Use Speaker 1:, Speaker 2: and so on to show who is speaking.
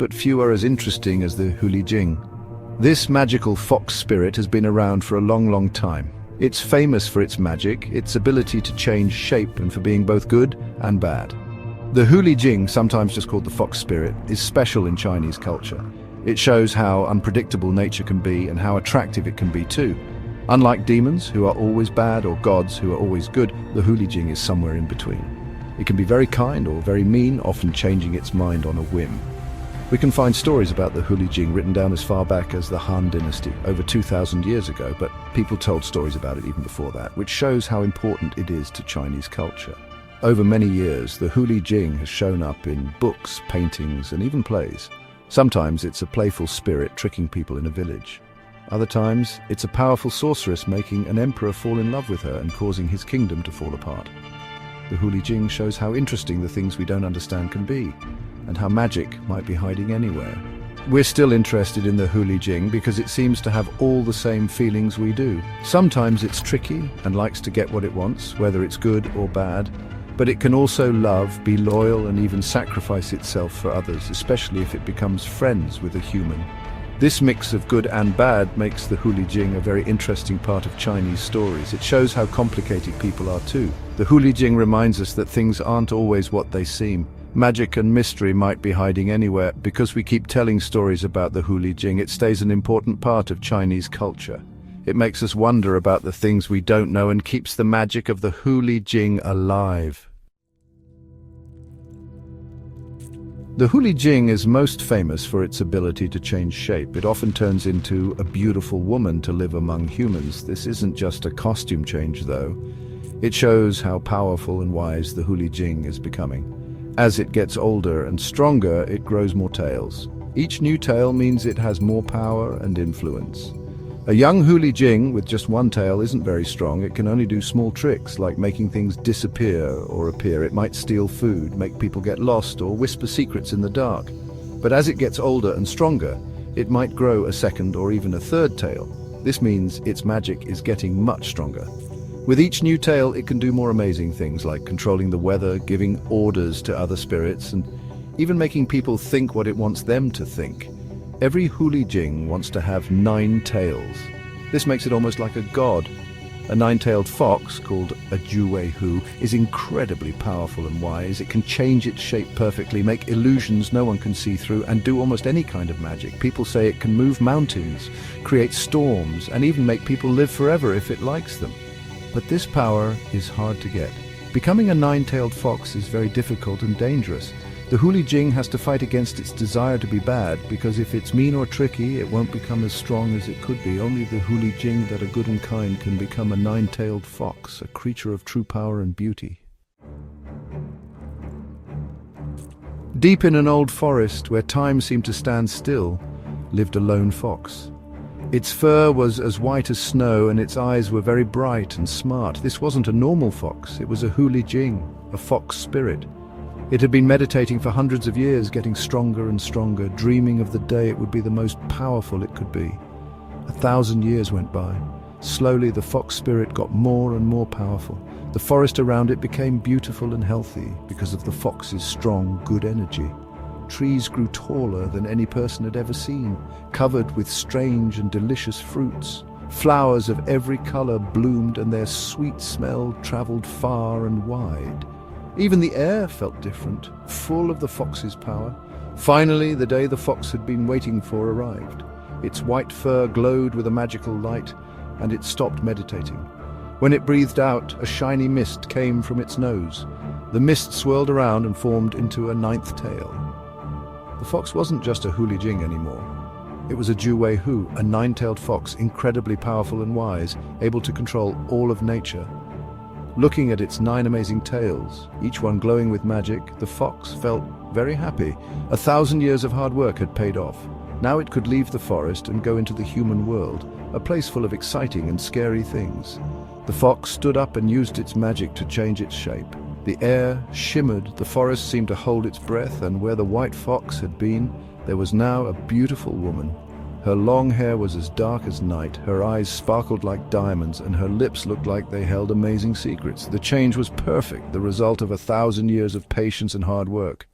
Speaker 1: but few are as interesting as the Huli Jing. This magical fox spirit has been around for a long time. It's famous for its magic, its ability to change shape, and for being both good and bad. The Huli Jing, sometimes just called the fox spirit, is special in Chinese culture. It shows how unpredictable nature can be and how attractive it can be too. Unlike demons, who are always bad, or gods, who are always good, the Huli Jing is somewhere in between. It can be very kind or very mean, often changing its mind on a whim. We can find stories about the Huli Jing written down as far back as the Han Dynasty, over 2,000 years ago, but people told stories about it even before that, which shows how important it is to Chinese culture. Over many years, the Huli Jing has shown up in books, paintings, and even plays. Sometimes it's a playful spirit tricking people in a village. Other times, it's a powerful sorceress making an emperor fall in love with her and causing his kingdom to fall apart. The Huli Jing shows how interesting the things we don't understand can be, and how magic might be hiding anywhere. We're still interested in the Huli Jing because it seems to have all the same feelings we do. Sometimes it's tricky and likes to get what it wants, whether it's good or bad, but it can also love, be loyal, and even sacrifice itself for others, especially if it becomes friends with a human. This mix of good and bad makes the Huli Jing a very interesting part of Chinese stories. It shows how complicated people are too. The Huli Jing reminds us that things aren't always what they seem. Magic and mystery might be hiding anywhere. Because we keep telling stories about the Huli Jing, it stays an important part of Chinese culture. It makes us wonder about the things we don't know and keeps the magic of the Huli Jing alive. The Huli Jing is most famous for its ability to change shape. It often turns into a beautiful woman to live among humans. This isn't just a costume change, though. It shows how powerful and wise the Huli Jing is becoming. As it gets older and stronger, it grows more tails. Each new tail means it has more power and influence. A young Huli Jing with just one tail isn't very strong. It can only do small tricks like making things disappear or appear. It might steal food, make people get lost, or whisper secrets in the dark. But as it gets older and stronger, it might grow a second or even a third tail. This means its magic is getting much stronger. With each new tail, it can do more amazing things like controlling the weather, giving orders to other spirits, and even making people think what it wants them to think. Every Huli Jing wants to have 9 tails. This makes it almost like a god. A 9-tailed fox, called a Juwei-hu, is incredibly powerful and wise. It can change its shape perfectly, make illusions no one can see through, and do almost any kind of magic. People say it can move mountains, create storms, and even make people live forever if it likes them. But this power is hard to get. Becoming a 9-tailed fox is very difficult and dangerous. The Huli Jing has to fight against its desire to be bad, because if it's mean or tricky, it won't become as strong as it could be. Only the Huli Jing that are good and kind can become a 9-tailed fox, a creature of true power and beauty. Deep in an old forest, where time seemed to stand still, lived a lone fox. Its fur was as white as snow, and its eyes were very bright and smart. This wasn't a normal fox, it was a Huli Jing, a fox spirit. It had been meditating for hundreds of years, getting stronger and stronger, dreaming of the day it would be the most powerful it could be. 1,000 years went by. Slowly, the fox spirit got more and more powerful. The forest around it became beautiful and healthy because of the fox's strong, good energy. Trees grew taller than any person had ever seen, covered with strange and delicious fruits. Flowers of every color bloomed, and their sweet smell traveled far and wide. Even the air felt different, full of the fox's power. Finally, the day the fox had been waiting for arrived. Its white fur glowed with a magical light, and it stopped meditating. When it breathed out, a shiny mist came from its nose. The mist swirled around and formed into a 9th tail. The fox wasn't just a Huli Jing anymore. It was a Juwei-hu, a 9-tailed fox, incredibly powerful and wise, able to control all of nature. Looking at its 9 amazing tails, each one glowing with magic, the fox felt very happy. 1,000 years of hard work had paid off. Now it could leave the forest and go into the human world, a place full of exciting and scary things. The fox stood up and used its magic to change its shape. The air shimmered, the forest seemed to hold its breath, and where the white fox had been, there was now a beautiful woman. Her long hair was as dark as night, her eyes sparkled like diamonds, and her lips looked like they held amazing secrets. The change was perfect, the result of 1,000 years of patience and hard work.